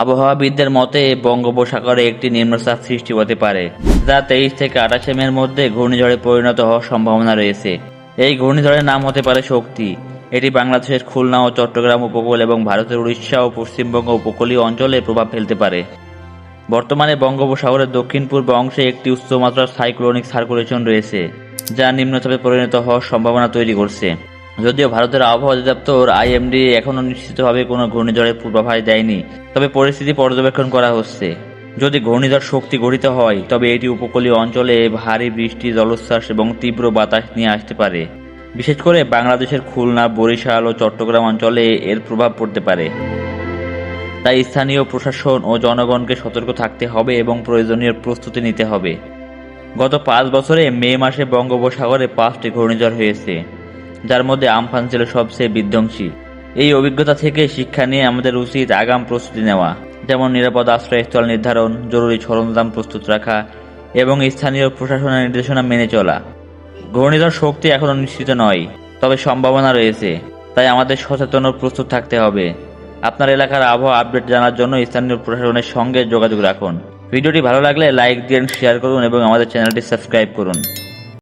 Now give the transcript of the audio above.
আবহাওয়াবিদদের মতে বঙ্গোপসাগরে একটি নিম্নচাপ সৃষ্টি হতে পারে, যা 23 থেকে 28 মের মধ্যে ঘূর্ণিঝড়ে পরিণত হওয়ার সম্ভাবনা রয়েছে। এই ঘূর্ণিঝড়ের নাম হতে পারে শক্তি। এটি বাংলাদেশের খুলনা ও চট্টগ্রাম উপকূল এবং ভারতের উড়িষ্যা ও পশ্চিমবঙ্গ উপকূলীয় অঞ্চলে প্রভাব ফেলতে পারে। বর্তমানে বঙ্গোপসাগরের দক্ষিণ পূর্ব অংশে একটি উচ্চমাত্রার সাইক্লোনিক সার্কুলেশন রয়েছে, যা নিম্নচাপে পরিণত হওয়ার সম্ভাবনা তৈরি করছে। যদিও ভারতের আবহাওয়া অধিদপ্তর আইএমডি এখনও নিশ্চিতভাবে কোনো ঘূর্ণিঝড়ের পূর্বাভাস দেয়নি, তবে পরিস্থিতি পর্যবেক্ষণ করা হচ্ছে। যদি ঘূর্ণিঝড় শক্তি গঠিত হয়, তবে এটি উপকূলীয় অঞ্চলে ভারী বৃষ্টি, জলোচ্ছ্বাস এবং তীব্র বাতাস নিয়ে আসতে পারে। বিশেষ করে বাংলাদেশের খুলনা, বরিশাল ও চট্টগ্রাম অঞ্চলে এর প্রভাব পড়তে পারে। তাই স্থানীয় প্রশাসন ও জনগণকে সতর্ক থাকতে হবে এবং প্রয়োজনীয় প্রস্তুতি নিতে হবে। গত 5 বছরে মে মাসে বঙ্গোপসাগরে 5টি ঘূর্ণিঝড় হয়েছে, যার মধ্যে আমফান ছিল সবচেয়ে বিধ্বংসী। এই অভিজ্ঞতা থেকে শিক্ষা নিয়ে আমাদের উচিত আগাম প্রস্তুতি নেওয়া, যেমন নিরাপদ আশ্রয়স্থল নির্ধারণ, জরুরি সরঞ্জাম প্রস্তুত রাখা এবং স্থানীয় প্রশাসনের নির্দেশনা মেনে চলা। ঘূর্ণিঝড় শক্তি এখনও নিশ্চিত নয়, তবে সম্ভাবনা রয়েছে, তাই আমাদের সচেতন ও প্রস্তুত থাকতে হবে। আপনার এলাকার আবহাওয়া আপডেট জানার জন্য স্থানীয় প্রশাসনের সঙ্গে যোগাযোগ রাখুন। ভিডিওটি ভালো লাগলে লাইক দিন, শেয়ার করুন এবং আমাদের চ্যানেলটি সাবস্ক্রাইব করুন।